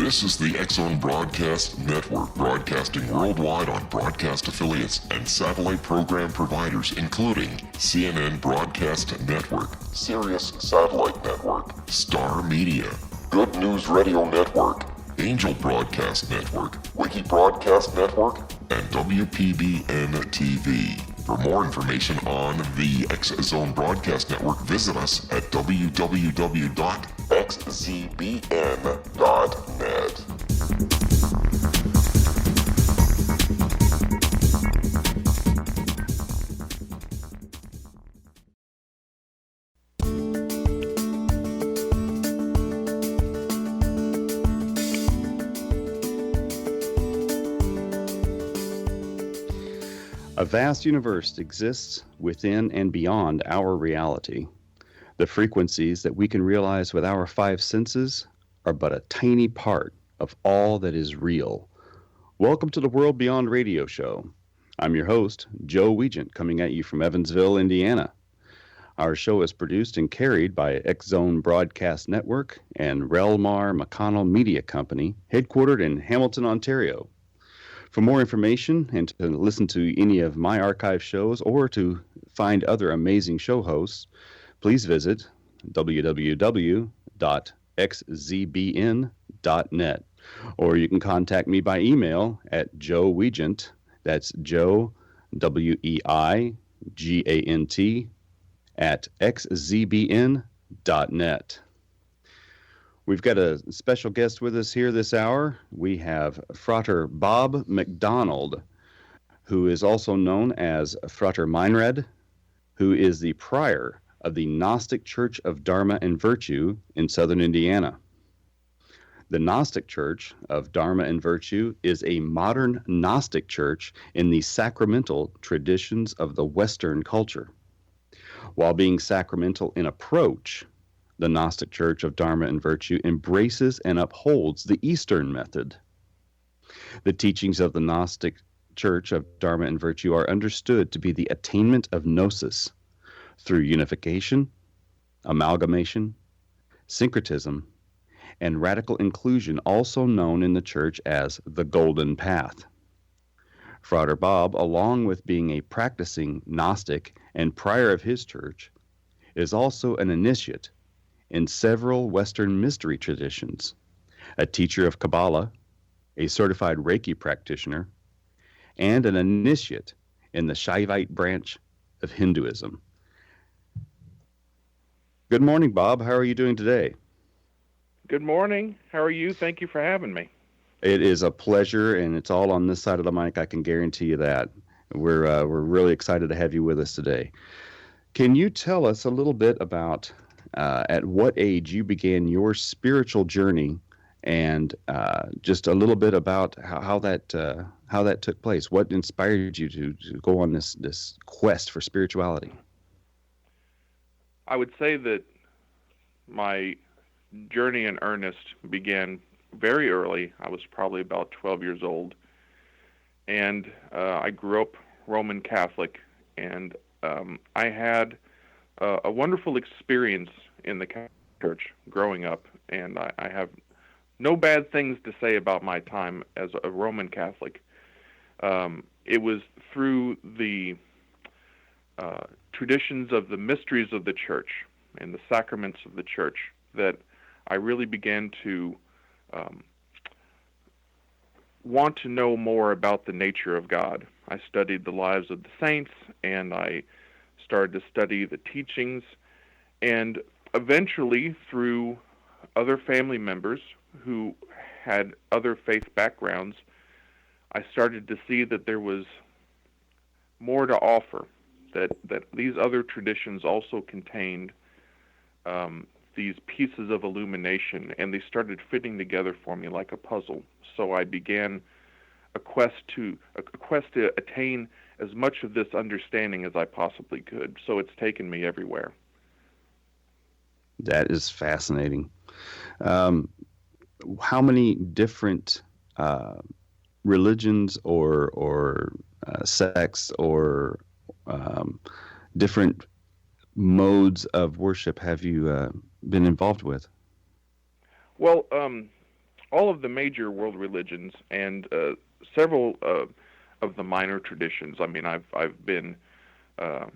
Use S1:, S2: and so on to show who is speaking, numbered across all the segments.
S1: This is the X-Zone Broadcast Network, broadcasting worldwide on broadcast affiliates and satellite program providers, including CNN Broadcast Network, Sirius Satellite Network, Star Media, Good News Radio Network, Angel Broadcast Network, Wiki Broadcast Network, and WPBN TV. For more information on the X-Zone Broadcast Network, visit us at www.xzbn.net.
S2: A vast universe exists within and beyond our reality. The frequencies that we can realize with our five senses are but a tiny part of all that is real. Welcome to the World Beyond Radio Show. I'm your host, Joe Weigant, coming at you from Evansville, Indiana. Our show is produced and carried by X-Zone Broadcast Network and Relmar McDonald Media Company, headquartered in Hamilton, Ontario. For more information and to listen to any of my archive shows or to find other amazing show hosts, please visit www.xzbn.net. Or you can contact me by email at Joe Weigant, that's Joe, Weigant, at xzbn.net. We've got a special guest with us here this hour. We have Frater Bob McDonald, who is also known as Frater Meinrad, who is the prior of the Gnostic Church of Dharma and Virtue in southern Indiana. The Gnostic Church of Dharma and Virtue is a modern Gnostic church in the sacramental traditions of the Western culture. While being sacramental in approach, the Gnostic Church of Dharma and Virtue embraces and upholds the Eastern method. The teachings of the Gnostic Church of Dharma and Virtue are understood to be the attainment of gnosis through unification, amalgamation, syncretism, and radical inclusion, also known in the church as the Golden Path. Frater Bob, along with being a practicing Gnostic and prior of his church, is also an initiate in several Western mystery traditions, a teacher of Kabbalah, a certified Reiki practitioner, and an initiate in the Shaivite branch of Hinduism. Good morning, Bob. How are you doing today?
S3: Good morning. How are you? Thank you for having me.
S2: It is a pleasure, and it's all on this side of the mic. I can guarantee you that. We're really excited to have you with us today. Can you tell us a little bit about at what age you began your spiritual journey, and just a little bit about how that took place? What inspired you to go on this quest for spirituality?
S3: I would say that my journey in earnest began very early. I was probably about 12 years old, and I grew up Roman Catholic, and I had a wonderful experience in the Catholic Church growing up, and I have no bad things to say about my time as a Roman Catholic. It was through the traditions of the mysteries of the Church and the sacraments of the Church that I really began to want to know more about the nature of God. I studied the lives of the saints, and I started to study the teachings, and eventually through other family members who had other faith backgrounds, I started to see that there was more to offer, that these other traditions also contained these pieces of illumination, and they started fitting together for me like a puzzle. So I began a quest to attain as much of this understanding as I possibly could. So it's taken me everywhere.
S2: That is fascinating. How many different religions or sects or different modes of worship have you been involved with?
S3: Well, all of the major world religions and several of the minor traditions. I mean, I've been I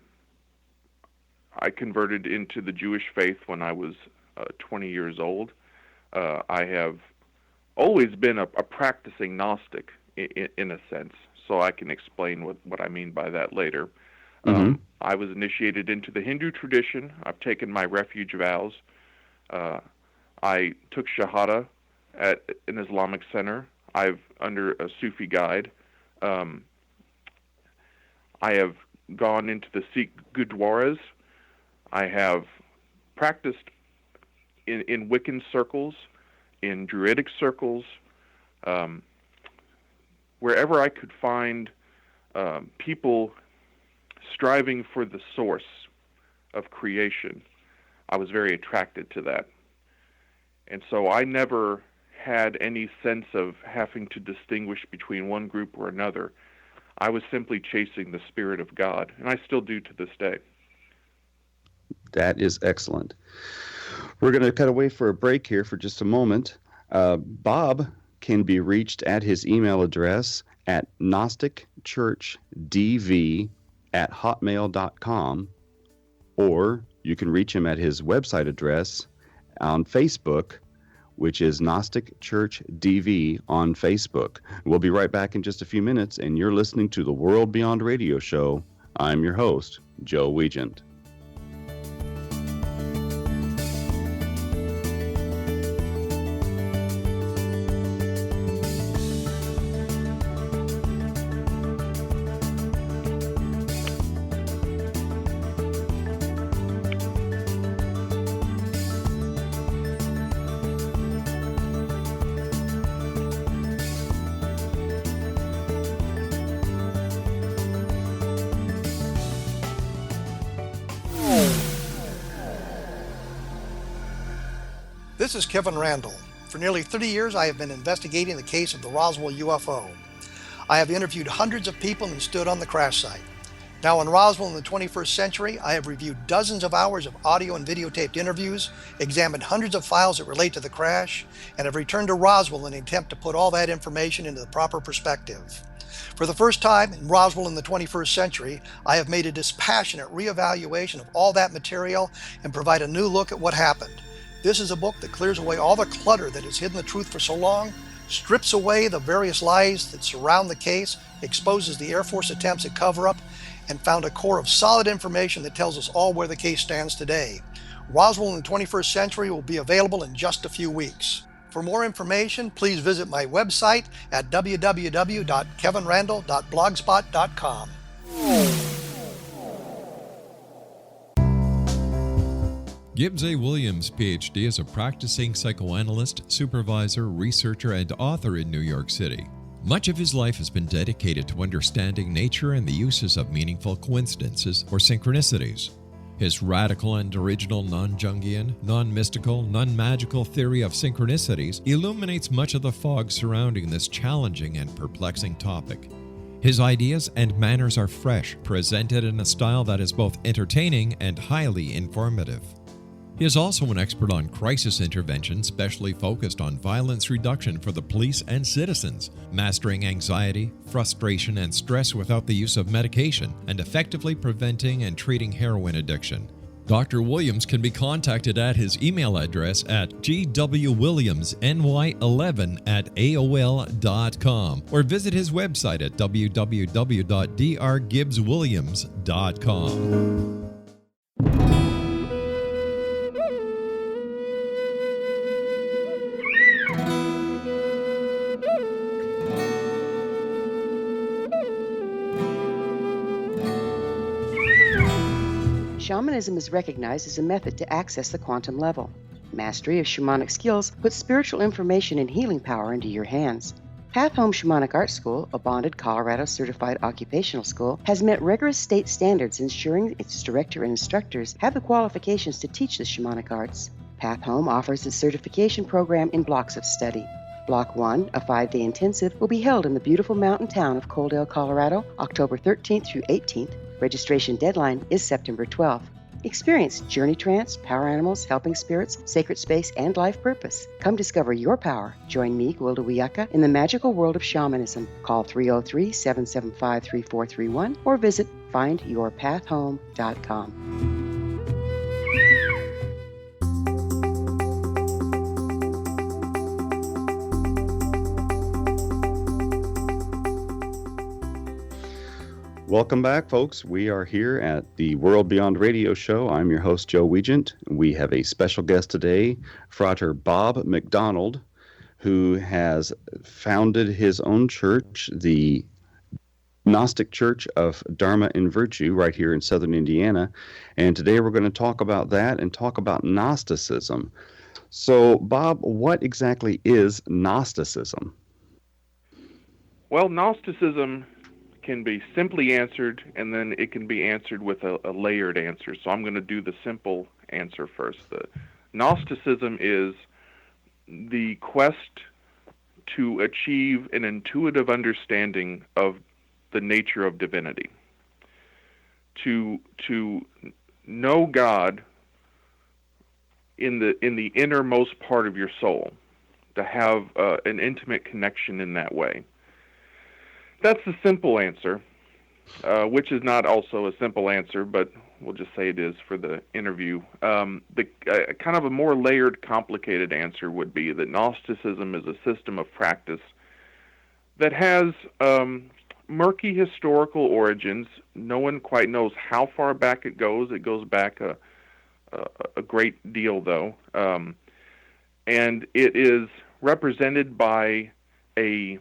S3: converted into the Jewish faith when I was 20 years old. I have always been a practicing Gnostic in a sense, so I can explain what I mean by that later. I was initiated into the Hindu tradition. I've taken my refuge vows. I took Shahada at an Islamic center. I've under a Sufi guide. I have gone into the Sikh Gurdwaras. I have practiced in Wiccan circles, in Druidic circles, wherever I could find people striving for the source of creation. I was very attracted to that. And so I never had any sense of having to distinguish between one group or another. I was simply chasing the Spirit of God, and I still do to this day.
S2: That is excellent. We're going to cut away for a break here for just a moment. Bob can be reached at his email address at gnosticchurchdv@hotmail.com, or you can reach him at his website address on Facebook, which is Gnostic Church DV on Facebook. We'll be right back in just a few minutes, and you're listening to the World Beyond Radio Show. I'm your host, Joe Weigant.
S4: This is Kevin Randall. For nearly 30 years, I have been investigating the case of the Roswell UFO. I have interviewed hundreds of people and stood on the crash site. Now in Roswell in the 21st century, I have reviewed dozens of hours of audio and videotaped interviews, examined hundreds of files that relate to the crash, and have returned to Roswell in an attempt to put all that information into the proper perspective. For the first time in Roswell in the 21st century, I have made a dispassionate reevaluation of all that material and provide a new look at what happened. This is a book that clears away all the clutter that has hidden the truth for so long, strips away the various lies that surround the case, exposes the Air Force attempts at cover-up, and found a core of solid information that tells us all where the case stands today. Roswell in the 21st century will be available in just a few weeks. For more information, please visit my website at www.kevinrandall.blogspot.com.
S5: Gibbs A. Williams, Ph.D., is a practicing psychoanalyst, supervisor, researcher, and author in New York City. Much of his life has been dedicated to understanding nature and the uses of meaningful coincidences or synchronicities. His radical and original non-Jungian, non-mystical, non-magical theory of synchronicities illuminates much of the fog surrounding this challenging and perplexing topic. His ideas and manners are fresh, presented in a style that is both entertaining and highly informative. He is also an expert on crisis intervention, specially focused on violence reduction for the police and citizens, mastering anxiety, frustration, and stress without the use of medication, and effectively preventing and treating heroin addiction. Dr. Williams can be contacted at his email address at gwwilliamsny11@aol.com or visit his website at www.drgibbswilliams.com.
S6: Shamanism is recognized as a method to access the quantum level. Mastery of shamanic skills puts spiritual information and healing power into your hands. Path Home Shamanic Art School, a bonded Colorado certified occupational school, has met rigorous state standards, ensuring its director and instructors have the qualifications to teach the shamanic arts. Path Home offers its certification program in blocks of study. Block 1, a 5-day intensive, will be held in the beautiful mountain town of Coaldale, Colorado, October 13th through 18th. Registration deadline is September 12th. Experience journey trance, power animals, helping spirits, sacred space, and life purpose. Come discover your power. Join me, Gwilda Wiyaka, in the magical world of shamanism. Call 303-775-3431 or visit findyourpathhome.com.
S2: Welcome back, folks. We are here at the World Beyond Radio Show. I'm your host, Joe Weigant. We have a special guest today, Frater Bob McDonald, who has founded his own church, the Gnostic Church of Dharma and Virtue, right here in southern Indiana. And today we're going to talk about that and talk about Gnosticism. So, Bob, what exactly is Gnosticism?
S3: Well, Gnosticism can be simply answered, and then it can be answered with a layered answer. So I'm going to do the simple answer first. The Gnosticism is the quest to achieve an intuitive understanding of the nature of divinity, to know God in the innermost part of your soul, to have an intimate connection in that way. That's the simple answer, which is not also a simple answer, but we'll just say it is for the interview. The kind of a more layered, complicated answer would be that Gnosticism is a system of practice that has murky historical origins. No one quite knows how far back it goes. It goes back a great deal, though. And it is represented by a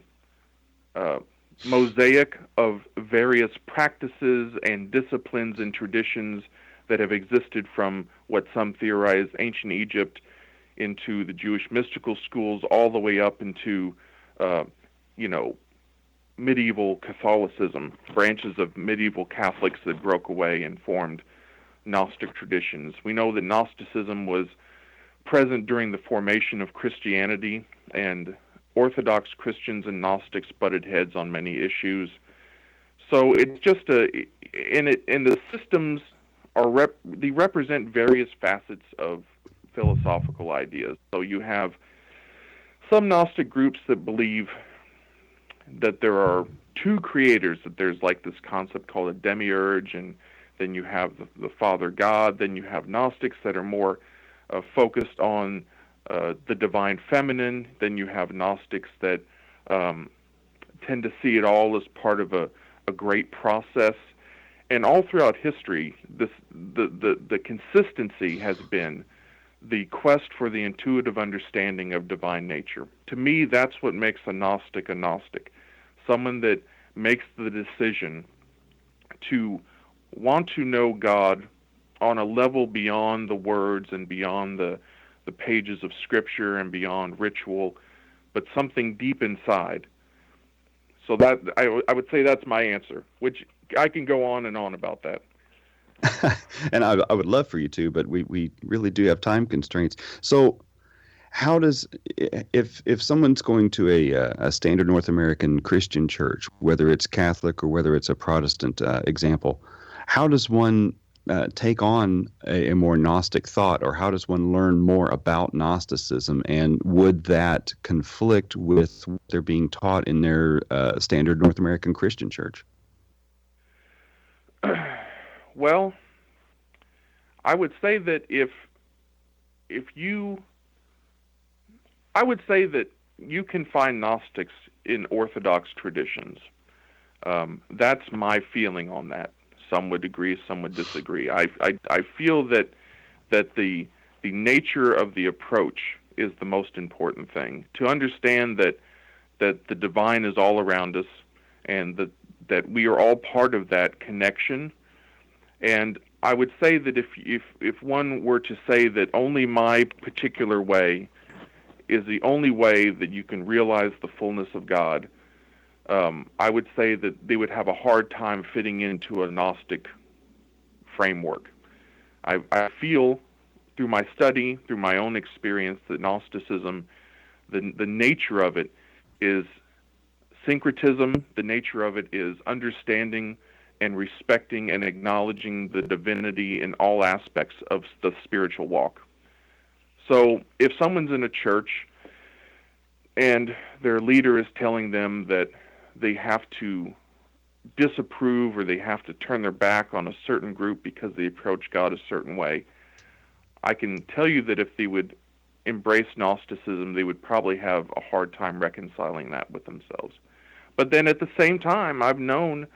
S3: mosaic of various practices and disciplines and traditions that have existed from what some theorize ancient Egypt into the Jewish mystical schools all the way up into, medieval Catholicism, branches of medieval Catholics that broke away and formed Gnostic traditions. We know that Gnosticism was present during the formation of Christianity, and Orthodox Christians and Gnostics butted heads on many issues. So it's just and the systems they represent various facets of philosophical ideas. So you have some Gnostic groups that believe that there are two creators, that there's like this concept called a demiurge, and then you have the Father God. Then you have Gnostics that are more focused on the divine feminine. Then you have Gnostics that tend to see it all as part of a great process. And all throughout history, the consistency has been the quest for the intuitive understanding of divine nature. To me, that's what makes a Gnostic, someone that makes the decision to want to know God on a level beyond the words and beyond the pages of Scripture and beyond ritual, but something deep inside. So that I would say that's my answer, which I can go on and on about that.
S2: And I would love for you to, but we really do have time constraints. So how does, if someone's going to a standard North American Christian church, whether it's Catholic or whether it's a Protestant example, how does one take on a more Gnostic thought, or how does one learn more about Gnosticism, and would that conflict with what they're being taught in their standard North American Christian church?
S3: Well, I would say that I would say that you can find Gnostics in Orthodox traditions. That's my feeling on that. Some would agree, some would disagree. I feel that the nature of the approach is the most important thing. To understand that the divine is all around us, and that we are all part of that connection. And I would say that if one were to say that only my particular way is the only way that you can realize the fullness of God, I would say that they would have a hard time fitting into a Gnostic framework. I feel through my study, through my own experience, that Gnosticism, the nature of it is syncretism. The nature of it is understanding and respecting and acknowledging the divinity in all aspects of the spiritual walk. So if someone's in a church and their leader is telling them that they have to disapprove or they have to turn their back on a certain group because they approach God a certain way, I can tell you that if they would embrace Gnosticism, they would probably have a hard time reconciling that with themselves. But then at the same time, I've known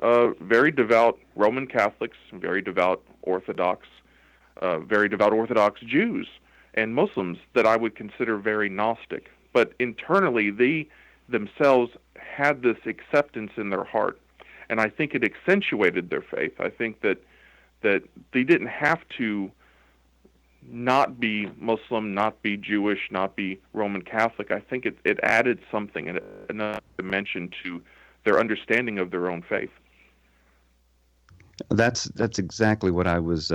S3: very devout Roman Catholics, very devout Orthodox Jews and Muslims that I would consider very Gnostic. But internally, they themselves had this acceptance in their heart, and I think it accentuated their faith. I think that they didn't have to not be Muslim, not be Jewish, not be Roman Catholic. I think it added something, another dimension to their understanding of their own faith.
S2: That's exactly what I was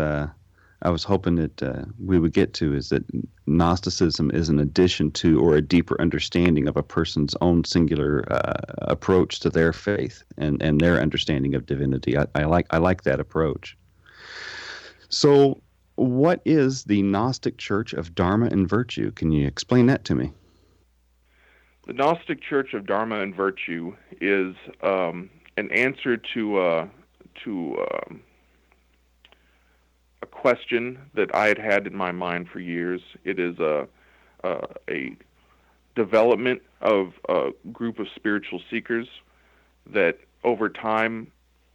S2: hoping that we would get to, is that Gnosticism is an addition to or a deeper understanding of a person's own singular approach to their faith and their understanding of divinity. I like that approach. So, what is the Gnostic Church of Dharma and Virtue? Can you explain that to me?
S3: The Gnostic Church of Dharma and Virtue is an answer to a question that I had in my mind for years. It is a development of a group of spiritual seekers that over time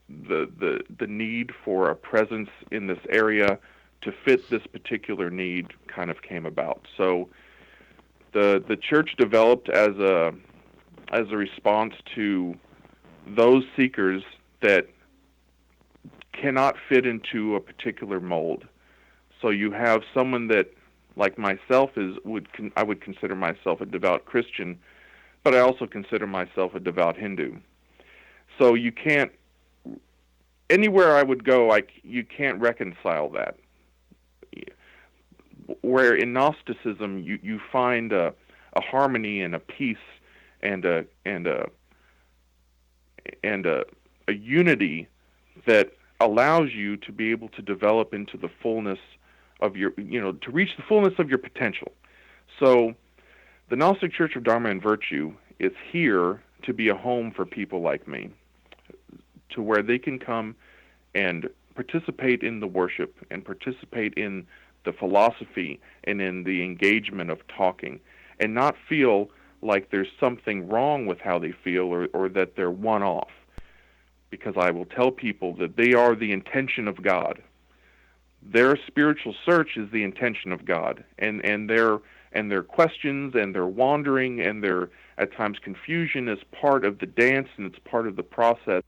S3: the need for a presence in this area to fit this particular need kind of came about. So the church developed as a response to those seekers that cannot fit into a particular mold. So you have someone that, like myself, I would consider myself a devout Christian, but I also consider myself a devout Hindu. So you can't, anywhere I would go, you can't reconcile that. Where in Gnosticism you find a harmony and a peace and a unity that allows you to be able to develop into the fullness of your, to reach the fullness of your potential. So the Gnostic Church of Dharma and Virtue is here to be a home for people like me, to where they can come and participate in the worship and participate in the philosophy and in the engagement of talking, and not feel like there's something wrong with how they feel or that they're one off. Because I will tell people that they are the intention of God. Their spiritual search is the intention of God, and their questions and their wandering and their at times confusion is part of the dance, and it's part of the process,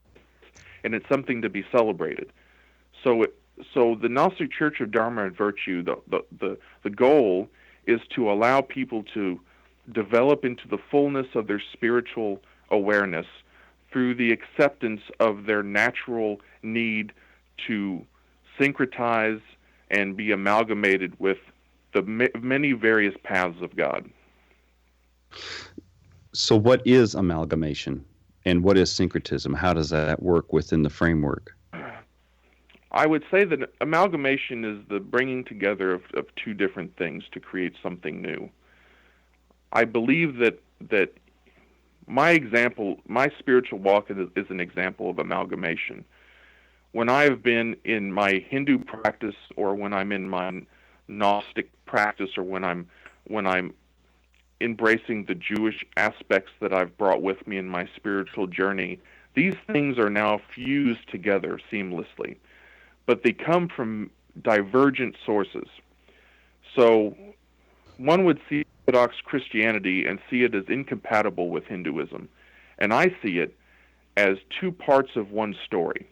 S3: and it's something to be celebrated. So the Gnostic Church of Dharma and Virtue, the goal is to allow people to develop into the fullness of their spiritual awareness through the acceptance of their natural need to syncretize and be amalgamated with the many various paths of God.
S2: So what is amalgamation and what is syncretism? How does that work within the framework?
S3: I would say that amalgamation is the bringing together of two different things to create something new. I believe that my spiritual walk is an example of amalgamation. When I have been in my Hindu practice, or when I'm in my Gnostic practice, or when I'm embracing the Jewish aspects that I've brought with me in my spiritual journey, these things are now fused together seamlessly. But they come from divergent sources. So one would see Orthodox Christianity and see it as incompatible with Hinduism. And I see it as two parts of one story.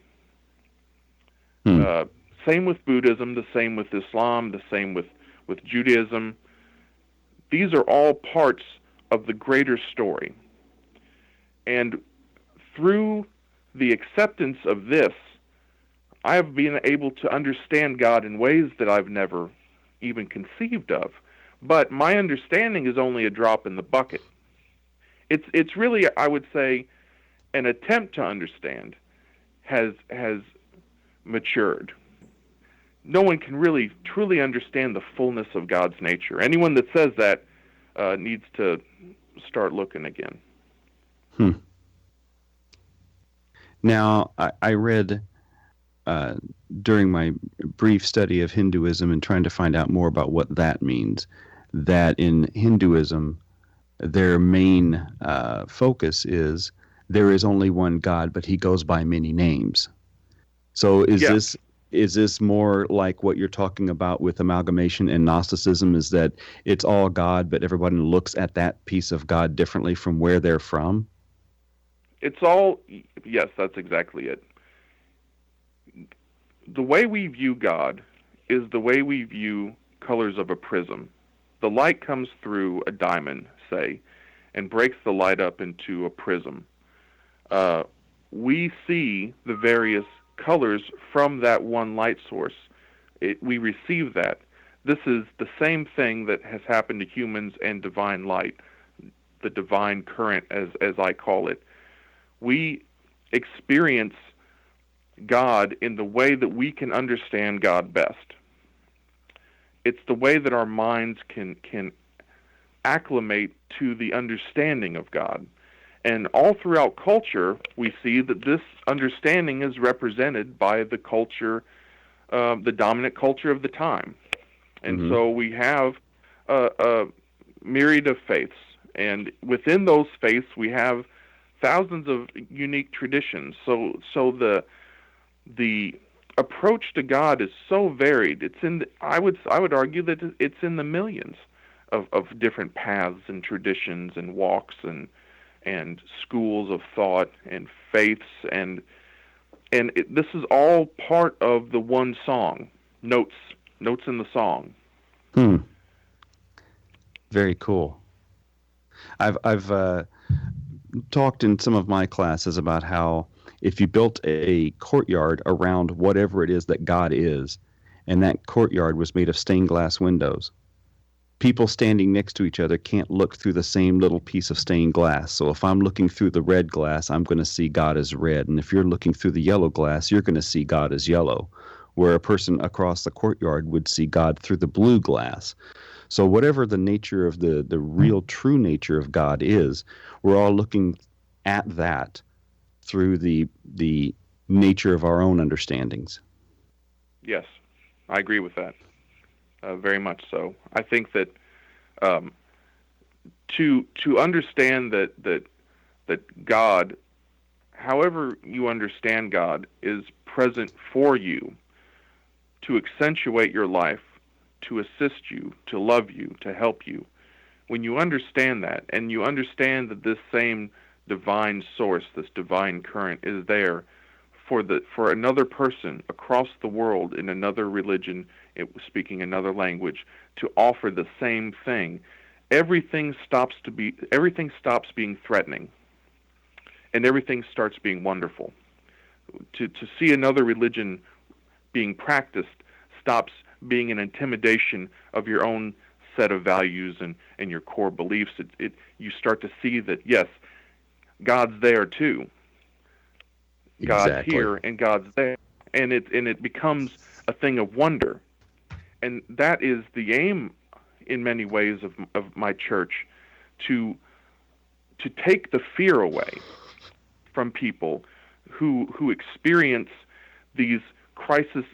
S3: Same with Buddhism, the same with Islam, the same with Judaism. These are all parts of the greater story. And through the acceptance of this, I have been able to understand God in ways that I've never even conceived of. But my understanding is only a drop in the bucket. It's really, I would say, an attempt to understand has matured. No one can really truly understand the fullness of God's nature. Anyone that says that needs to start looking again.
S2: Now, I read during my brief study of Hinduism and trying to find out more about what that means, that in Hinduism, their main focus is there is only one God, but he goes by many names. So is this more like what you're talking about with amalgamation and Gnosticism, is that it's all God, but everybody looks at that piece of God differently from where they're from?
S3: It's all, yes, that's exactly it. The way we view God is the way we view colors of a prism. The light comes through a diamond, say, and breaks the light up into a prism. We see the various colors from that one light source. We receive that. This is the same thing that has happened to humans and divine light, the divine current, as I call it. We experience God in the way that we can understand God best. It's the way that our minds can acclimate to the understanding of God. And all throughout culture, we see that this understanding is represented by the culture, the dominant culture of the time. And so we have a myriad of faiths. And within those faiths, we have thousands of unique traditions. So the approach to God is so varied. It's I would argue that it's in the millions of different paths and traditions and walks and schools of thought and faiths, and this is all part of the one song, notes in the song.
S2: Very cool. I've talked in some of my classes about how if you built a courtyard around whatever it is that God is, and that courtyard was made of stained glass windows, people standing next to each other can't look through the same little piece of stained glass. So if I'm looking through the red glass, I'm going to see God as red. And if you're looking through the yellow glass, you're going to see God as yellow, where a person across the courtyard would see God through the blue glass. So whatever the nature of the real true nature of God is, we're all looking at that through the nature of our own understandings.
S3: Yes, I agree with that. Very much so. I think that to understand that God, however you understand God, is present for you to accentuate your life, to assist you, to love you, to help you. When you understand that, and you understand that this same divine source, this divine current, is there for another person across the world in another religion, speaking another language, to offer the same thing, everything stops being threatening, and everything starts being wonderful. To see another religion being practiced stops being an intimidation of your own set of values and your core beliefs. You start to see that, yes, God's there too. God's here and God's there, and it becomes a thing of wonder, and that is the aim, in many ways, of my church, to take the fear away from people who experience this crisis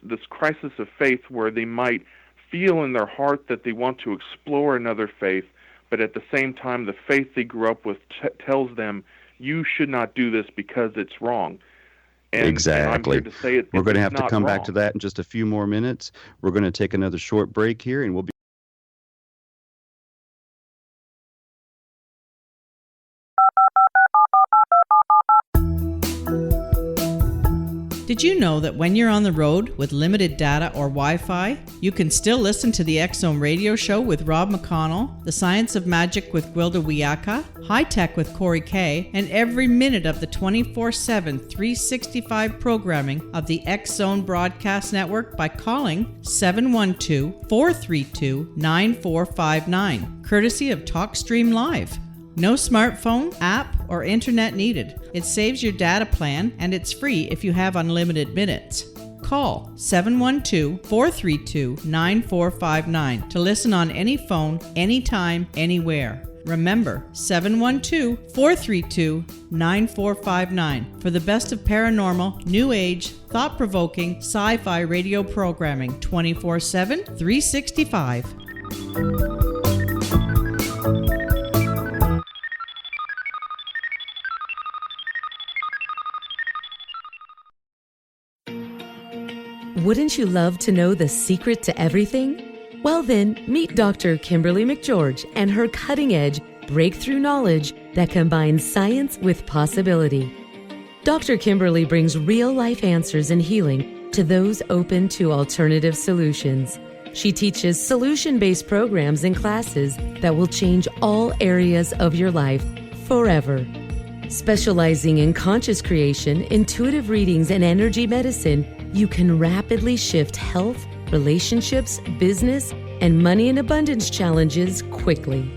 S3: of faith, where they might feel in their heart that they want to explore another faith, but at the same time, the faith they grew up with tells them, you should not do this because it's wrong.
S2: Exactly.
S3: And I'm here to say
S2: we're going to have to come
S3: wrong.
S2: back to that in just a few more minutes. We're going to take another short break here, and we'll be
S7: Did you know that when you're on the road with limited data or Wi-Fi, you can still listen to the X-Zone radio show with Rob McConnell, The Science of Magic with Gwilda Wiyaka, High Tech with Corey Kay, and every minute of the 24/7, 365 programming of the X-Zone Broadcast Network by calling 712-432-9459, courtesy of TalkStream Live. No smartphone, app, or internet needed. It saves your data plan, and it's free if you have unlimited minutes. Call 712-432-9459 to listen on any phone, anytime, anywhere. Remember, 712-432-9459 for the best of paranormal, new age, thought-provoking, sci-fi radio programming 24/7, 365.
S8: Wouldn't you love to know the secret to everything? Well then, meet Dr. Kimberly McGeorge and her cutting-edge breakthrough knowledge that combines science with possibility. Dr. Kimberly brings real-life answers and healing to those open to alternative solutions. She teaches solution-based programs and classes that will change all areas of your life forever. Specializing in conscious creation, intuitive readings, and energy medicine, you can rapidly shift health, relationships, business, and money and abundance challenges quickly.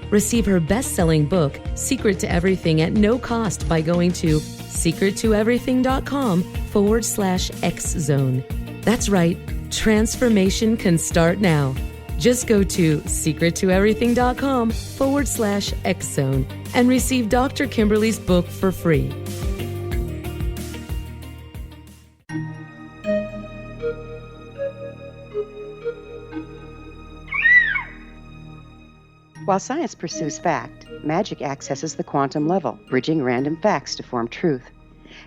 S8: Receive her best-selling book, Secret to Everything, at no cost by going to secrettoeverything.com/X-Zone. That's right, transformation can start now. Just go to secrettoeverything.com/X-Zone and receive Dr. Kimberly's book for free.
S6: While science pursues fact, magic accesses the quantum level, bridging random facts to form truth.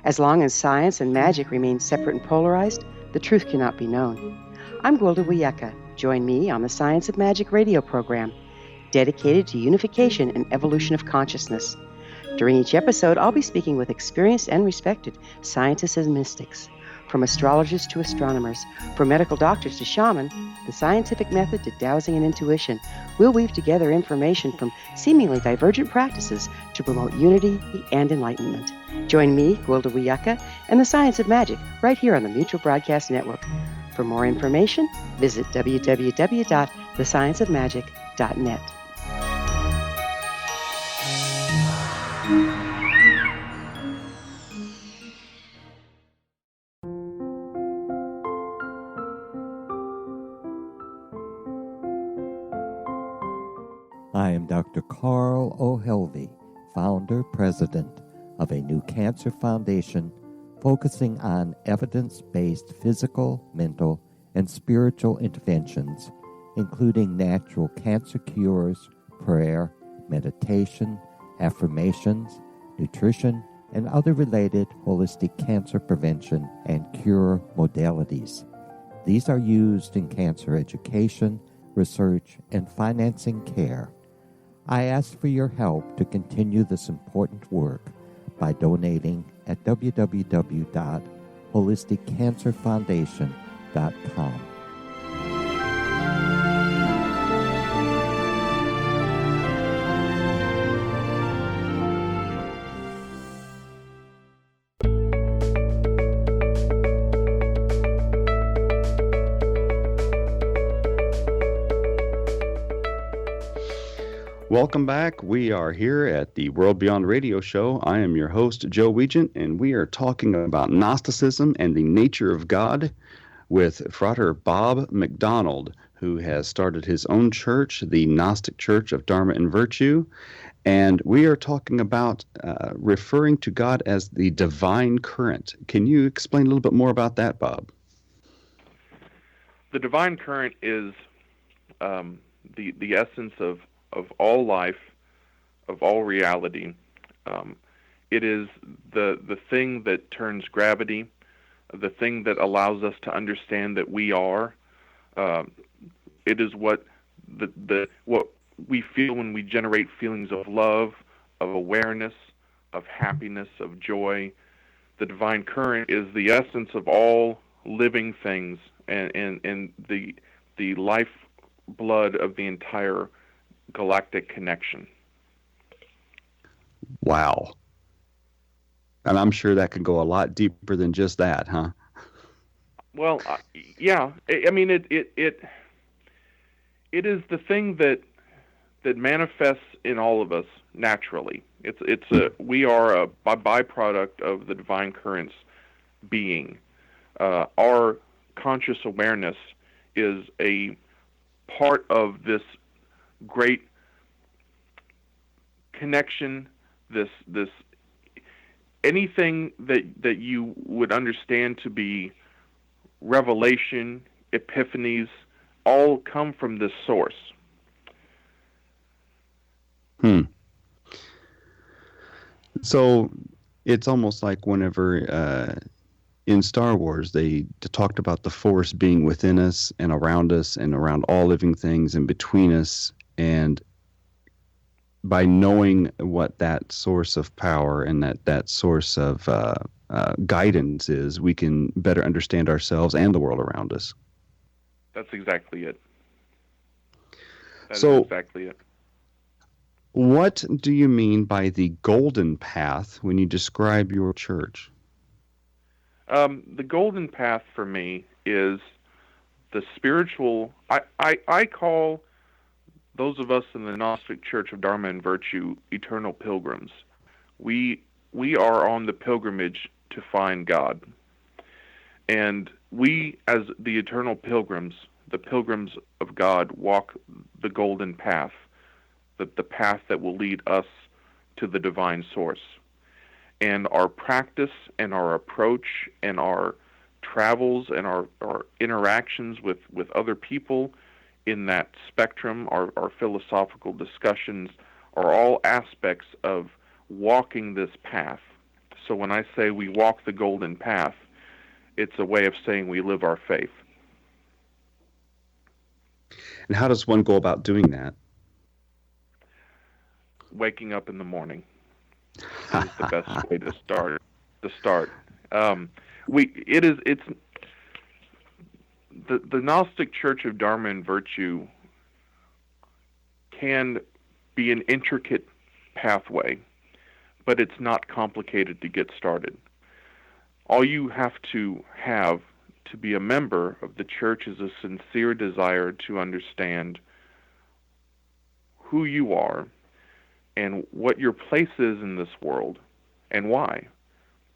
S6: As long as science and magic remain separate and polarized, the truth cannot be known. I'm Gwilda Wiyaka. Join me on the Science of Magic radio program, dedicated to unification and evolution of consciousness. During each episode, I'll be speaking with experienced and respected scientists and mystics. From astrologers to astronomers, from medical doctors to shaman, the scientific method to dowsing and intuition, we'll weave together information from seemingly divergent practices to promote unity and enlightenment. Join me, Gwilda Wiyaka, and the Science of Magic right here on the Mutual Broadcast Network. For more information, visit www.thescienceofmagic.net.
S9: I am Dr. Carl O'Helvey, founder, president of a new cancer foundation focusing on evidence-based physical, mental, and spiritual interventions, including natural cancer cures, prayer, meditation, affirmations, nutrition, and other related holistic cancer prevention and cure modalities. These are used in cancer education, research, and financing care. I ask for your help to continue this important work by donating at www.holisticcancerfoundation.com.
S2: Welcome back. We are here at the World Beyond Radio Show. I am your host, Joe Weigant, and we are talking about Gnosticism and the nature of God with Frater Bob McDonald, who has started his own church, the Gnostic Church of Dharma and Virtue. And we are talking about referring to God as the divine current. Can you explain a little bit more about that, Bob?
S3: The divine current is the essence of all life, of all reality. It is the thing that turns gravity, the thing that allows us to understand that we are. It is what what we feel when we generate feelings of love, of awareness, of happiness, of joy. The divine current is the essence of all living things and the life blood of the entire galactic connection.
S2: Wow. And I'm sure that could go a lot deeper than just that, huh?
S3: Well, yeah. I mean, it is the thing that that manifests in all of us naturally. We are a byproduct of the divine current's being. Our conscious awareness is a part of this great connection, this anything that you would understand to be revelation, epiphanies, all come from this source.
S2: So it's almost like whenever in Star Wars they talked about the Force being within us and around all living things and between us, and by knowing what that source of power and that source of guidance is, we can better understand ourselves and the world around us.
S3: That's exactly it. That is exactly it.
S2: What do you mean by the golden path when you describe your church?
S3: The golden path for me is the spiritual. I call those of us in the Gnostic Church of Dharma and Virtue eternal pilgrims. We are on the pilgrimage to find God. And we, as the eternal pilgrims, the pilgrims of God, walk the golden path, the path that will lead us to the divine source. And our practice and our approach and our travels and our interactions with other people in that spectrum, our philosophical discussions, are all aspects of walking this path. So when I say we walk the golden path, it's a way of saying we live our faith.
S2: And how does one go about doing that?
S3: Waking up in the morning is the best way to start. The Gnostic Church of Dharma and Virtue can be an intricate pathway, but it's not complicated to get started. All you have to be a member of the church is a sincere desire to understand who you are and what your place is in this world and why.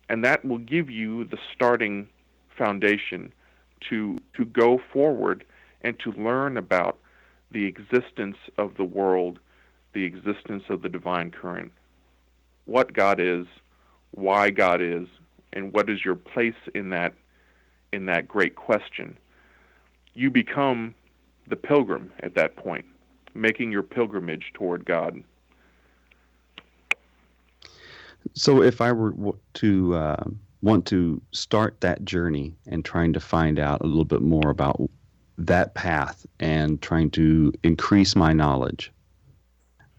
S3: And that will give you the starting foundation to go forward and to learn about the existence of the world, the existence of the divine current, what God is, why God is, and what is your place in that great question. You become the pilgrim at that point, making your pilgrimage toward God.
S2: So if I were to want to start that journey and trying to find out a little bit more about that path and trying to increase my knowledge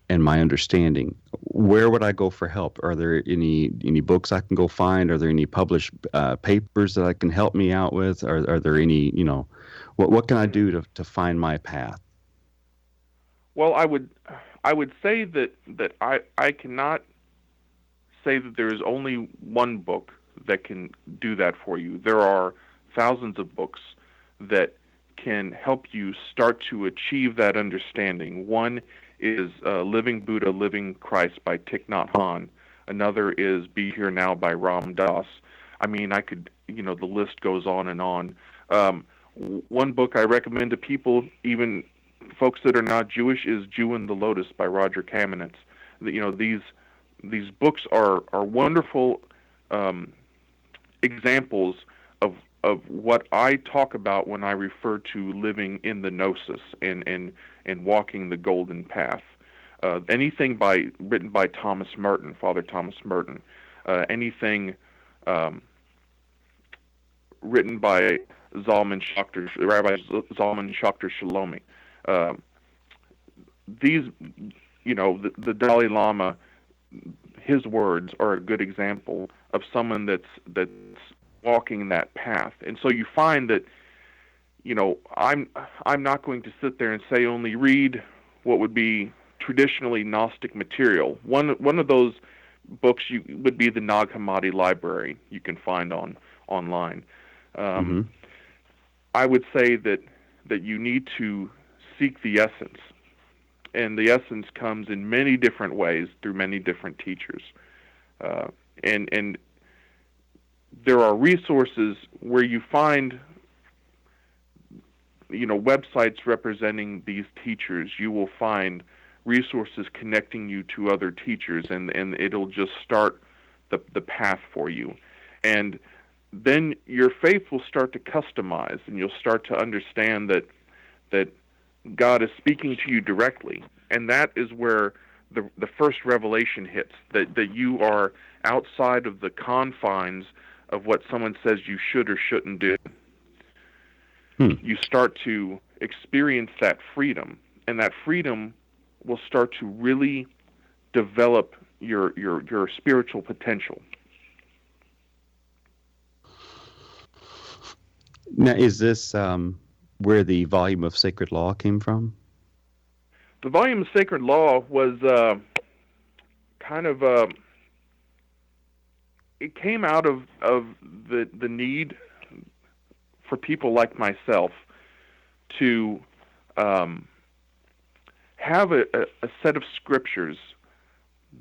S2: and my understanding, where would I go for help? Are there any books I can go find? Are there any published papers that I can help me out with? Are there any, what can I do to find my path?
S3: Well, I would say that I cannot say that there is only one book that can do that for you. There are thousands of books that can help you start to achieve that understanding. One is Living Buddha, Living Christ by Thich Nhat Hanh. Another is Be Here Now by Ram Dass. I mean, I could, the list goes on and on. One book I recommend to people, even folks that are not Jewish, is Jew in the Lotus by Roger Kamenetz. These books are wonderful examples of what I talk about when I refer to living in the gnosis and walking the golden path. Anything written by Thomas Merton, Father Thomas Merton, anything written by Rabbi Zalman Schachter Shalomi. The Dalai Lama, his words are a good example of someone that's walking that path. And so you find that, I'm not going to sit there and say only read what would be traditionally Gnostic material. One of those books would be the Nag Hammadi Library you can find online. I would say that you need to seek the essence and the essence comes in many different ways through many different teachers. And there are resources where you find, websites representing these teachers. You will find resources connecting you to other teachers, and it'll just start the path for you. And then your faith will start to customize, and you'll start to understand that God is speaking to you directly. And that is where the first revelation hits, that you are outside of the confines of what someone says you should or shouldn't do. You start to experience that freedom, and that freedom will start to really develop your spiritual potential.
S2: Now, is this where the volume of Sacred Law came from?
S3: The volume of Sacred Law was it came out of the need for people like myself to have a set of scriptures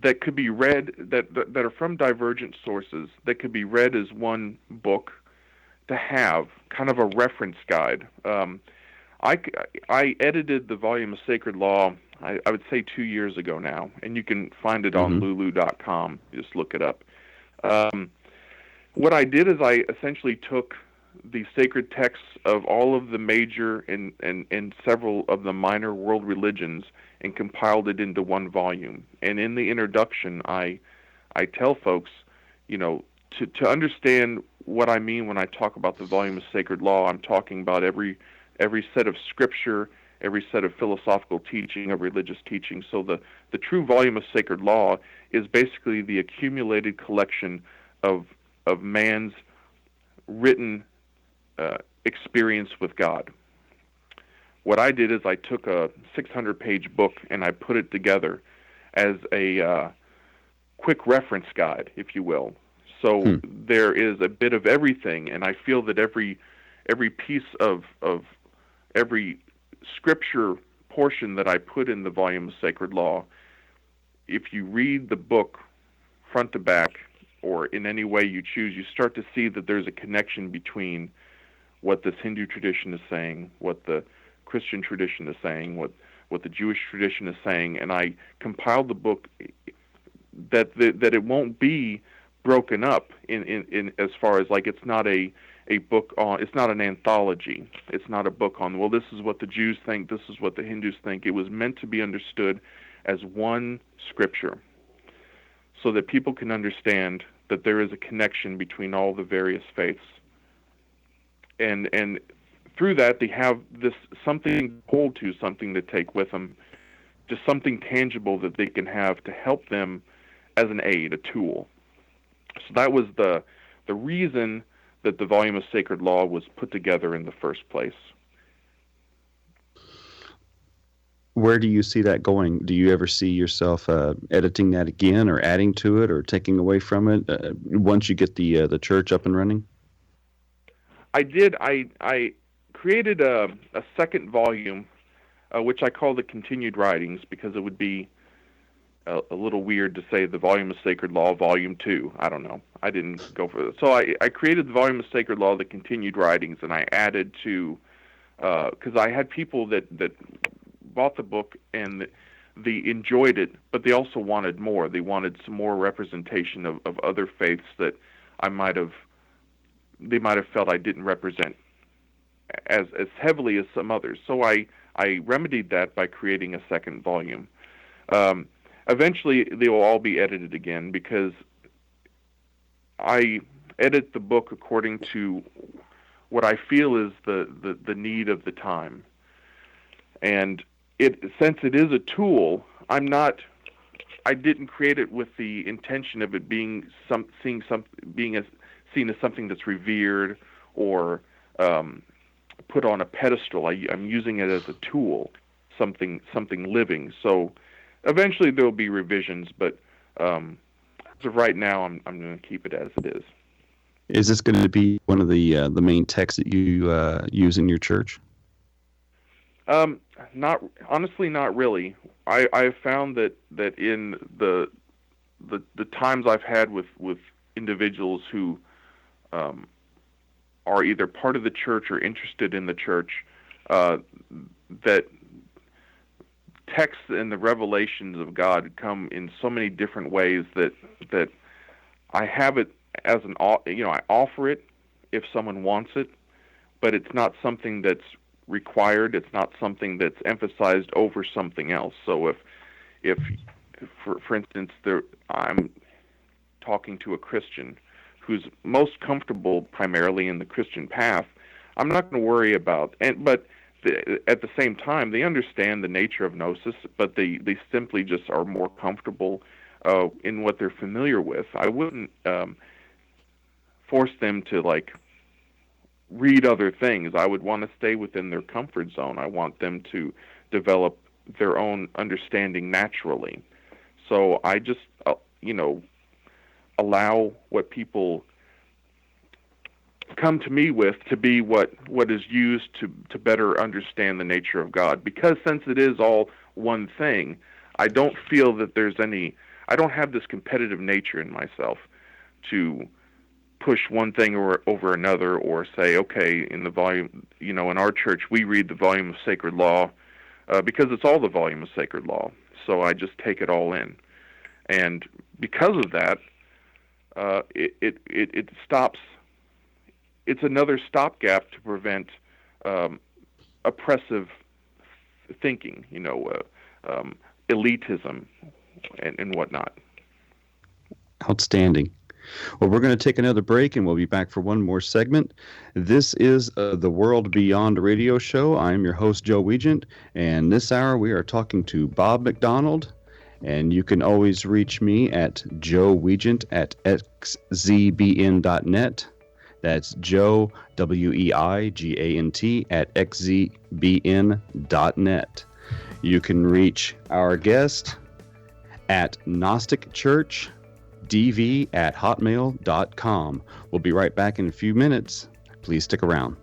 S3: that could be read, that are from divergent sources, that could be read as one book, to have kind of a reference guide. I edited the volume of Sacred Law, I would say 2 years ago now, and you can find it on lulu.com. Just look it up. What I did is I essentially took the sacred texts of all of the major and several of the minor world religions and compiled it into one volume. And in the introduction, I tell folks, to understand what I mean when I talk about the volume of Sacred Law, I'm talking about every set of scripture, every set of philosophical teaching, of religious teaching. So the true volume of Sacred Law is basically the accumulated collection of man's written experience with God. What I did is I took a 600-page book and I put it together as a quick reference guide, if you will. So there is a bit of everything, and I feel that every piece of every scripture portion that I put in the volume of Sacred Law, if you read the book front to back, or in any way you choose, you start to see that there's a connection between what this Hindu tradition is saying, what the Christian tradition is saying, what the Jewish tradition is saying, and I compiled the book that it won't be broken up in as far as, like, it's not a book on, it's not an anthology. It's not a book on, well, this is what the Jews think, this is what the Hindus think. It was meant to be understood as one scripture, so that people can understand that there is a connection between all the various faiths. And through that, they have this something to hold to, something to take with them, just something tangible that they can have to help them as an aid, a tool. So that was the reason that the volume of Sacred Law was put together in the first place.
S2: Where do you see that going? Do you ever see yourself editing that again, or adding to it, or taking away from it once you get the church up and running?
S3: I did. I created a second volume, which I call the Continued Writings, because it would be a little weird to say the volume of Sacred Law, Volume 2. I don't know. I didn't go for that. So I created the volume of Sacred Law, the Continued Writings, and I added to, because I had people that bought the book and they enjoyed it, but they also wanted more. They wanted some more representation of other faiths that they might have felt I didn't represent as heavily as some others. So I remedied that by creating a second volume. Eventually, they will all be edited again, because I edit the book according to what I feel is the need of the time. And since it is a tool, I didn't create it with the intention of it being seen as something that's revered or put on a pedestal. I'm using it as a tool, something living. So eventually there will be revisions, but as of right now, I'm going to keep it as it is.
S2: Is this going to be one of the main texts that you use in your church?
S3: Not really. I've found that in the times I've had with individuals who are either part of the church or interested in the church, that texts and the revelations of God come in so many different ways that I have it as I offer it if someone wants it, but it's not something that's required. It's not something that's emphasized over something else. So if for instance, I'm talking to a Christian who's most comfortable primarily in the Christian path, I'm not going to worry about, but at the same time, they understand the nature of gnosis, but they simply just are more comfortable in what they're familiar with. I wouldn't force them to read other things. I would want to stay within their comfort zone. I want them to develop their own understanding naturally. So I just allow what people come to me with to be what is used to better understand the nature of God. Because since it is all one thing, I don't feel that I don't have this competitive nature in myself to push one thing over another, or say, okay, in the volume, in our church we read the volume of Sacred Law because it's all the volume of Sacred Law. So I just take it all in. And because of that, it stops. It's another stopgap to prevent oppressive thinking, elitism and whatnot.
S2: Outstanding. Well, we're going to take another break, and we'll be back for one more segment. This is the World Beyond Radio Show. I'm your host, Joe Weigant, and this hour we are talking to Bob McDonald. And you can always reach me at joeweigant at xzbn.net. That's Joe, WEIGANT, at xzbn.net. You can reach our guest at gnosticchurchdv@hotmail.com. We'll be right back in a few minutes. Please stick around.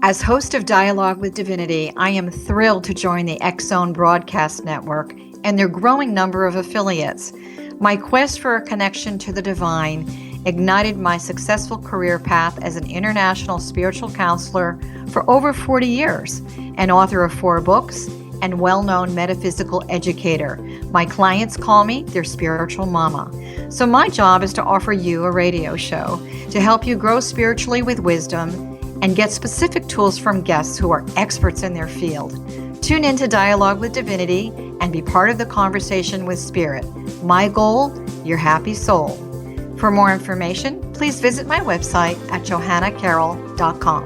S10: As host of Dialogue with Divinity, I am thrilled to join the X-Zone Broadcast Network and their growing number of affiliates. My quest for a connection to the divine ignited my successful career path as an international spiritual counselor for over 40 years, an author of 4 books, and well-known metaphysical educator. My clients call me their spiritual mama. So my job is to offer you a radio show to help you grow spiritually with wisdom and get specific tools from guests who are experts in their field. Tune in to Dialogue with Divinity and be part of the conversation with Spirit. My goal, your happy soul. For more information, please visit my website at johannacarroll.com.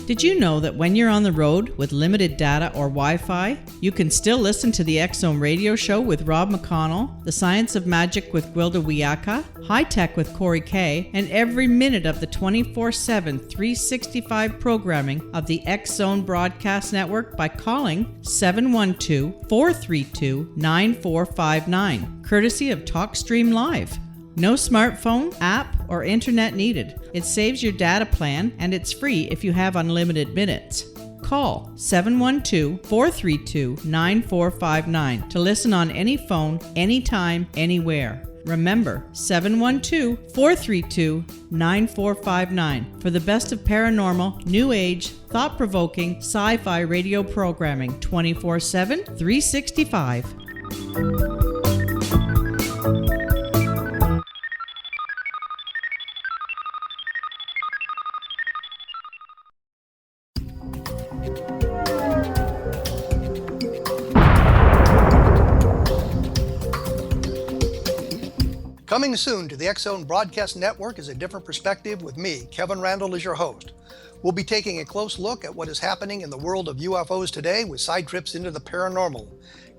S7: Did you know that when you're on the road with limited data or Wi-Fi, you can still listen to the X-Zone Radio Show with Rob McConnell, The Science of Magic with Gwilda Wiyaka, High Tech with Corey Kay, and every minute of the 24/7, 365 programming of the X-Zone Broadcast Network by calling 712-432-9459, courtesy of TalkStream Live. No smartphone, app, or internet needed. It saves your data plan, and it's free if you have unlimited minutes. Call 712-432-9459 to listen on any phone, anytime, anywhere. Remember, 712-432-9459 for the best of paranormal, new age, thought-provoking, sci-fi radio programming 24/7, 365.
S4: Coming soon to the X-Zone Broadcast Network is A Different Perspective with me, Kevin Randall, as your host. We'll be taking a close look at what is happening in the world of UFOs today with side trips into the paranormal.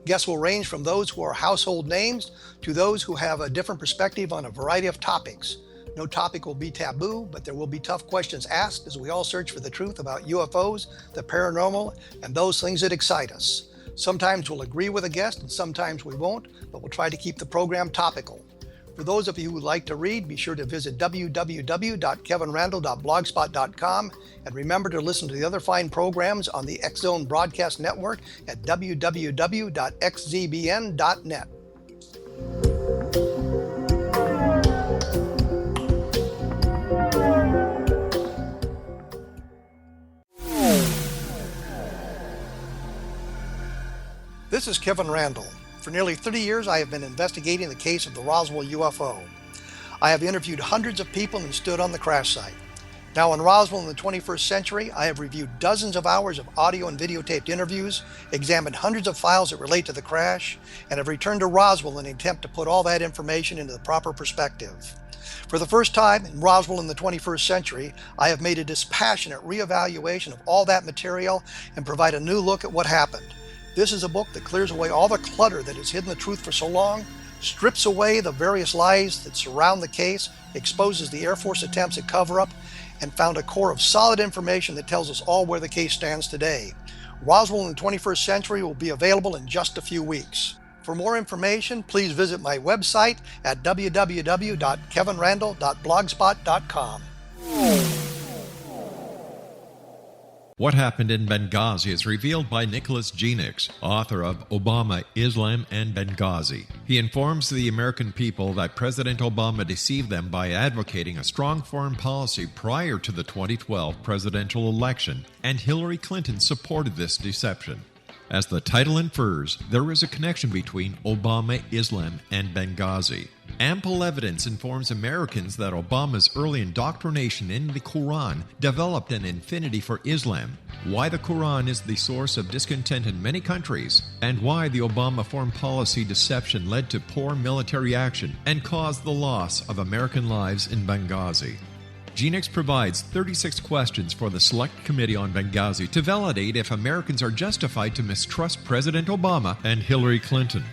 S4: Guests will range from those who are household names to those who have a different perspective on a variety of topics. No topic will be taboo, but there will be tough questions asked as we all search for the truth about UFOs, the paranormal, and those things that excite us. Sometimes we'll agree with a guest and sometimes we won't, but we'll try to keep the program topical. For those of you who would like to read, be sure to visit www.kevinrandle.blogspot.com and remember to listen to the other fine programs on the X Zone Broadcast Network at www.xzbn.net. This is Kevin Randle. For nearly 30 years, I have been investigating the case of the Roswell UFO. I have interviewed hundreds of people and stood on the crash site. Now in Roswell in the 21st century, I have reviewed dozens of hours of audio and videotaped interviews, examined hundreds of files that relate to the crash, and have returned to Roswell in an attempt to put all that information into the proper perspective. For the first time in Roswell in the 21st century, I have made a dispassionate reevaluation of all that material and provide a new look at what happened. This is a book that clears away all the clutter that has hidden the truth for so long, strips away the various lies that surround the case, exposes the Air Force attempts at cover-up, and found a core of solid information that tells us all where the case stands today. Roswell in the 21st century will be available in just a few weeks. For more information, please visit my website at www.kevinrandle.blogspot.com.
S5: What Happened in Benghazi is revealed by Nicholas Genix, author of Obama, Islam, and Benghazi. He informs the American people that President Obama deceived them by advocating a strong foreign policy prior to the 2012 presidential election, and Hillary Clinton supported this deception. As the title infers, there is a connection between Obama, Islam, and Benghazi. Ample evidence informs Americans that Obama's early indoctrination in the Quran developed an affinity for Islam, why the Quran is the source of discontent in many countries, and why the Obama foreign policy deception led to poor military action and caused the loss of American lives in Benghazi. Genix provides 36 questions for the Select Committee on Benghazi to validate if Americans are justified to mistrust President Obama and Hillary Clinton.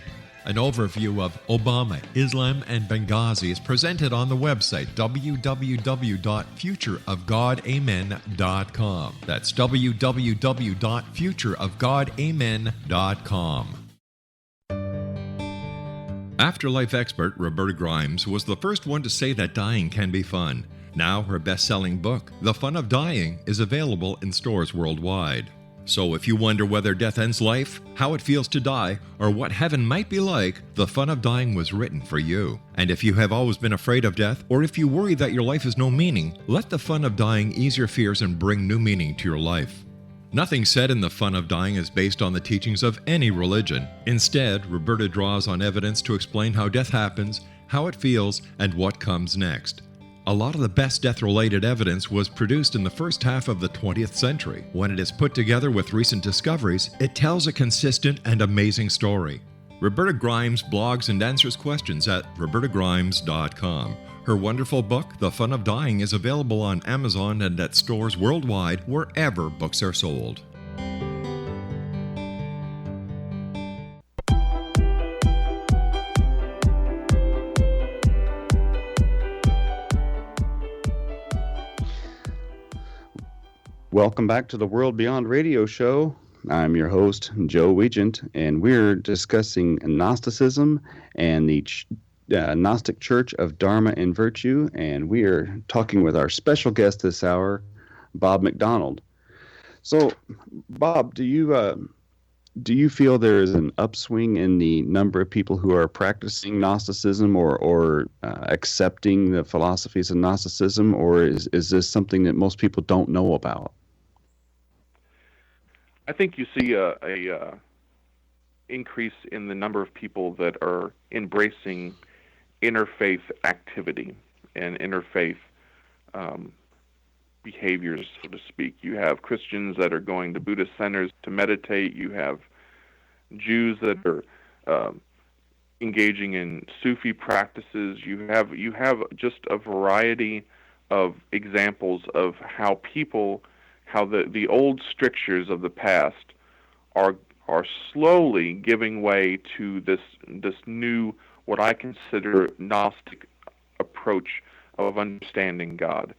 S5: An overview of Obama, Islam, and Benghazi is presented on the website www.futureofgodamen.com. That's www.futureofgodamen.com. Afterlife expert Roberta Grimes was the first one to say that dying can be fun. Now her best-selling book, The Fun of Dying, is available in stores worldwide. So if you wonder whether death ends life, how it feels to die, or what heaven might be like, The Fun of Dying was written for you. And if you have always been afraid of death, or if you worry that your life has no meaning, let The Fun of Dying ease your fears and bring new meaning to your life. Nothing said in The Fun of Dying is based on the teachings of any religion. Instead, Roberta draws on evidence to explain how death happens, how it feels, and what comes next. A lot of the best death-related evidence was produced in the first half of the 20th century. When it is put together with recent discoveries, it tells a consistent and amazing story. Roberta Grimes blogs and answers questions at robertagrimes.com. Her wonderful book, The Fun of Dying, is available on Amazon and at stores worldwide wherever books are sold.
S2: Welcome back to the World Beyond Radio Show. I'm your host, Joe Weigant, and we're discussing Gnosticism and the Gnostic Church of Dharma and Virtue, and we are talking with our special guest this hour, Bob McDonald. So, Bob, do you feel there is an upswing in the number of people who are practicing Gnosticism or accepting the philosophies of Gnosticism, or is this something that most people don't know about?
S3: I think you see a increase in the number of people that are embracing interfaith activity and interfaith behaviors, so to speak. You have Christians that are going to Buddhist centers to meditate. You have Jews that are engaging in Sufi practices. You have just a variety of examples of how the old strictures of the past are are slowly giving way to this new, what I consider Gnostic approach of understanding God.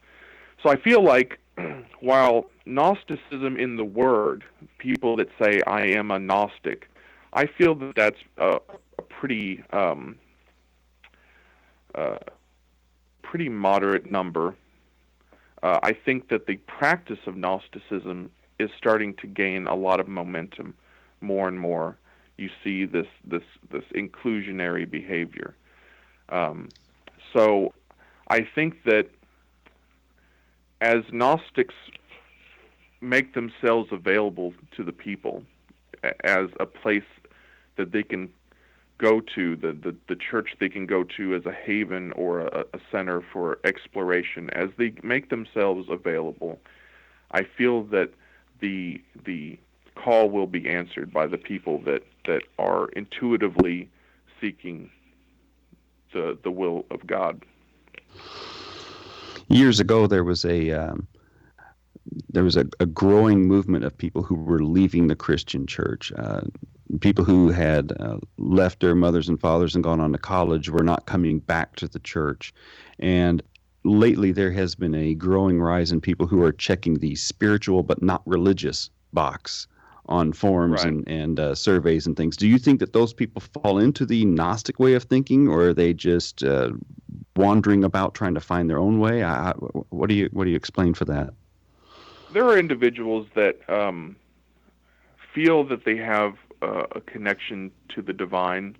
S3: So I feel like while Gnosticism in the word, people that say I am a Gnostic, I feel that that's a pretty pretty moderate number. I think that the practice of Gnosticism is starting to gain a lot of momentum. More and more, you see this inclusionary behavior. So, I think that as Gnostics make themselves available to the people as a place that they can go to, the church they can go to as a haven or a center for exploration, as they make themselves available, I feel that the call will be answered by the people that are intuitively seeking the will of God.
S2: Years ago, there was a growing movement of people who were leaving the Christian church. People who had left their mothers and fathers and gone on to college were not coming back to the church. And lately, there has been a growing rise in people who are checking the spiritual but not religious box on forums and surveys and things. Do you think that those people fall into the Gnostic way of thinking, or are they just wandering about trying to find their own way? What do you explain for that?
S3: There are individuals that feel that they have a connection to the divine,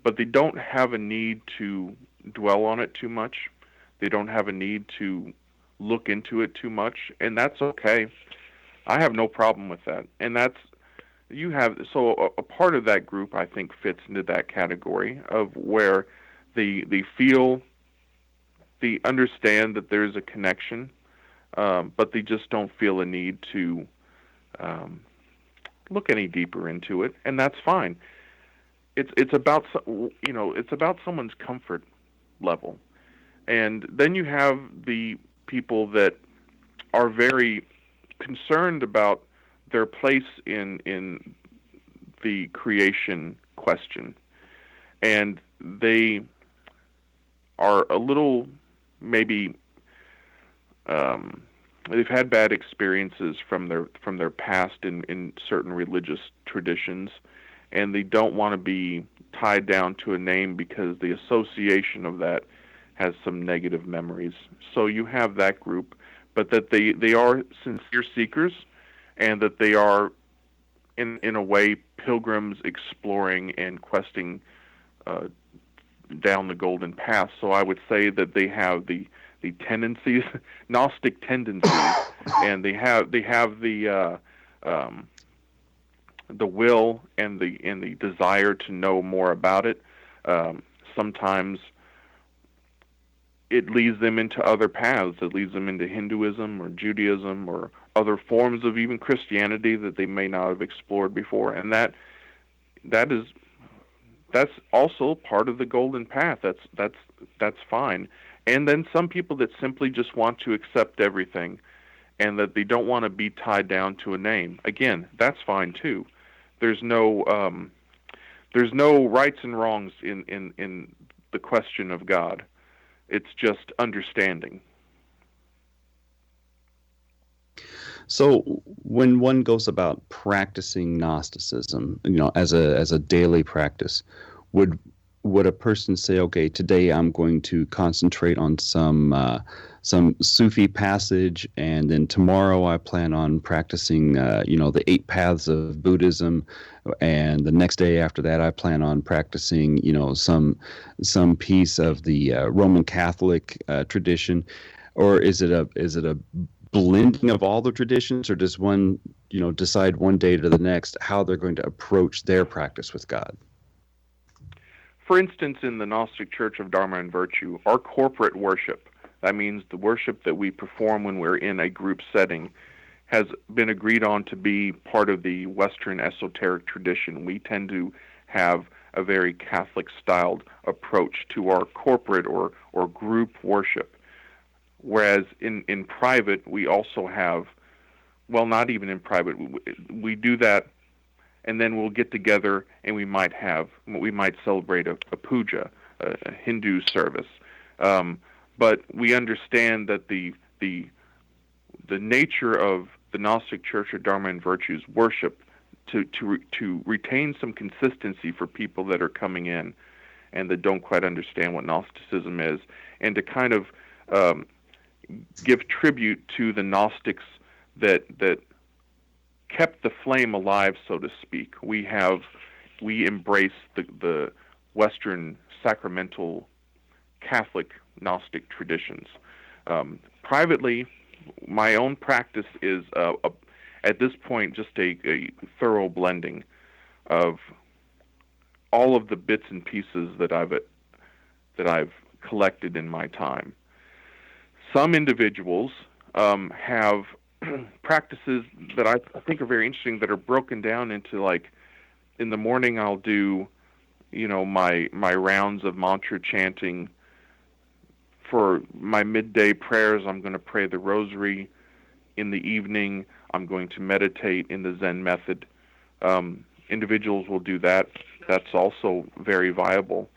S3: but they don't have a need to dwell on it too much. They don't have a need to look into it too much, and that's okay. I have no problem with that. And a part of that group, I think, fits into that category of where they understand that there's a connection, but they just don't feel a need to look any deeper into it, and that's fine. It's about someone's comfort level. And then you have the people that are very concerned about their place in the creation question, and they are a little maybe they've had bad experiences from their past in certain religious traditions, and they don't want to be tied down to a name because the association of that has some negative memories. So you have that group, but that they are sincere seekers, and that they are in a way pilgrims exploring and questing down the golden path. So I would say that they have the tendencies, Gnostic tendencies, and they have the will and the desire to know more about it. Sometimes it leads them into other paths. It leads them into Hinduism or Judaism or other forms of even Christianity that they may not have explored before, and that's also part of the golden path. That's fine. And then some people that simply just want to accept everything, and that they don't want to be tied down to a name. Again, that's fine too. There's no rights and wrongs in the question of God. It's just understanding.
S2: So when one goes about practicing Gnosticism, as a daily practice, would a person say, okay, today I'm going to concentrate on some Sufi passage, and then tomorrow I plan on practicing, the 8 paths of Buddhism, and the next day after that I plan on practicing, some piece of the Roman Catholic tradition, or is it a blending of all the traditions, or does one, decide one day to the next how they're going to approach their practice with God?
S3: For instance, in the Gnostic Church of Dharma and Virtue, our corporate worship, that means the worship that we perform when we're in a group setting, has been agreed on to be part of the Western esoteric tradition. We tend to have a very Catholic-styled approach to our corporate or group worship. Whereas in private, we also have, well, not even in private, we do that and then we'll get together and we might celebrate a puja, a Hindu service. But we understand that the nature of the Gnostic Church of Dharma and Virtues worship to retain some consistency for people that are coming in and that don't quite understand what Gnosticism is, and to kind of give tribute to the Gnostics that kept the flame alive, so to speak. We embrace the Western sacramental Catholic Gnostic traditions. Privately, my own practice is at this point just a thorough blending of all of the bits and pieces that I've collected in my time. Some individuals have practices that I think are very interesting that are broken down into, like, in the morning I'll do, my rounds of mantra chanting. For my midday prayers, I'm going to pray the rosary. In the evening, I'm going to meditate in the Zen method. Individuals will do that. That's also very viable.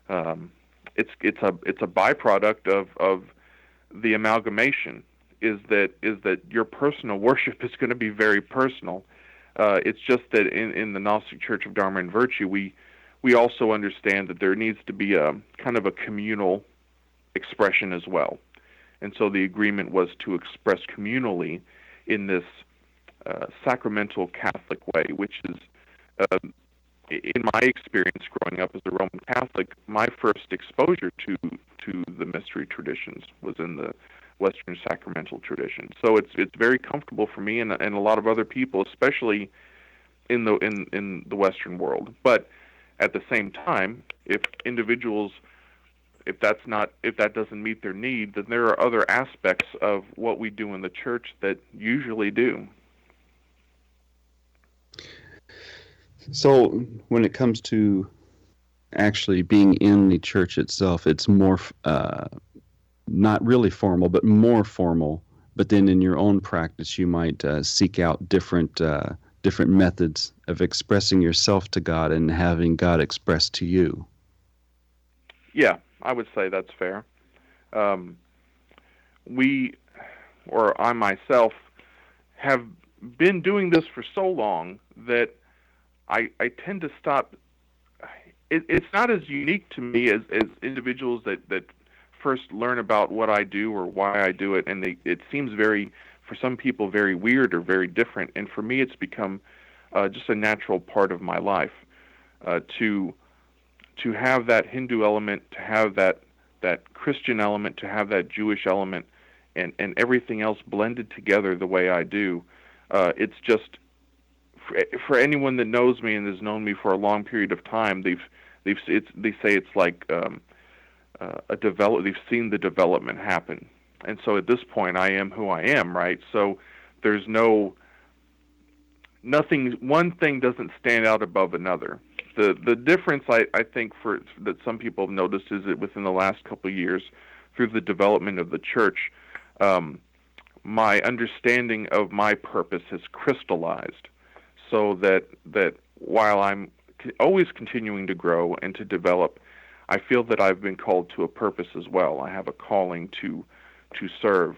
S3: It's a byproduct of the amalgamation. Is that your personal worship is going to be very personal. It's just that in the Gnostic Church of Dharma and Virtue, we also understand that there needs to be a kind of a communal expression as well. And so the agreement was to express communally in this sacramental Catholic way, which is, in my experience growing up as a Roman Catholic, my first exposure to the mystery traditions was in the Western sacramental tradition. So it's very comfortable for me and a lot of other people, especially in the Western world. But at the same time, if that doesn't meet their need, then there are other aspects of what we do in the church that usually do.
S2: So when it comes to actually being in the church itself, it's more not really formal, but more formal. But then in your own practice, you might seek out different methods of expressing yourself to God and having God express to you.
S3: Yeah, I would say that's fair. I myself, have been doing this for so long that I tend to stop. It's not as unique to me as individuals that first learn about what I do or why I do it, and it seems for some people, very weird or very different. And for me, it's become just a natural part of my life to have that Hindu element, to have that Christian element, to have that Jewish element, and everything else blended together the way I do. It's just, for anyone that knows me and has known me for a long period of time, they say it's like they've seen the development happen. And so at this point, I am who I am, right? So there's nothing, one thing doesn't stand out above another. The difference I think that some people have noticed is that within the last couple of years, through the development of the church, my understanding of my purpose has crystallized, so that while I'm always continuing to grow and to develop, I feel that I've been called to a purpose as well. I have a calling to serve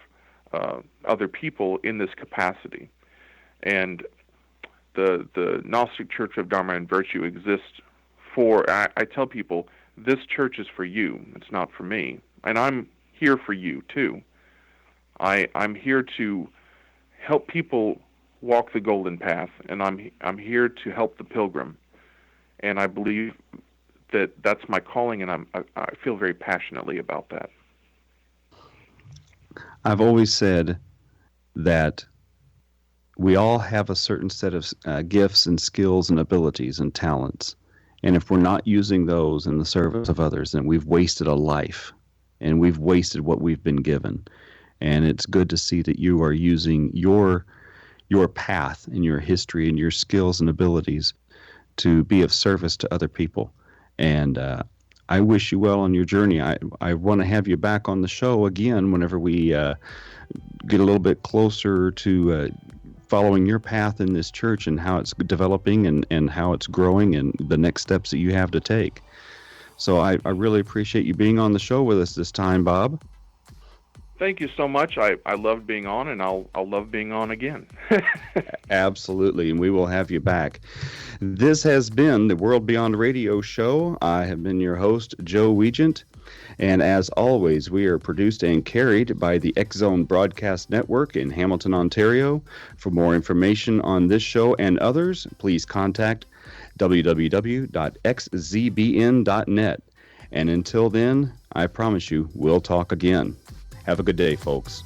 S3: other people in this capacity. And the Gnostic Church of Dharma and Virtue exists I tell people, this church is for you. It's not for me. And I'm here for you, too. I'm here to help people walk the golden path, and I'm here to help the pilgrim. And I believe that that's my calling, and I feel very passionately about that.
S2: I've always said that we all have a certain set of gifts and skills and abilities and talents. And if we're not using those in the service of others, then we've wasted a life, and we've wasted what we've been given. And it's good to see that you are using your path and your history and your skills and abilities to be of service to other people. And I wish you well on your journey. I want to have you back on the show again whenever we get a little bit closer to following your path in this church and how it's developing and how it's growing and the next steps that you have to take. So I really appreciate you being on the show with us this time, Bob.
S3: Thank you so much. I loved being on, and I'll love being on again.
S2: Absolutely, and we will have you back. This has been the World Beyond Radio show. I have been your host, Joe Weigant, and as always, we are produced and carried by the X Zone Broadcast Network in Hamilton, Ontario. For more information on this show and others, please contact www.xzbn.net. And until then, I promise you, we'll talk again. Have a good day, folks.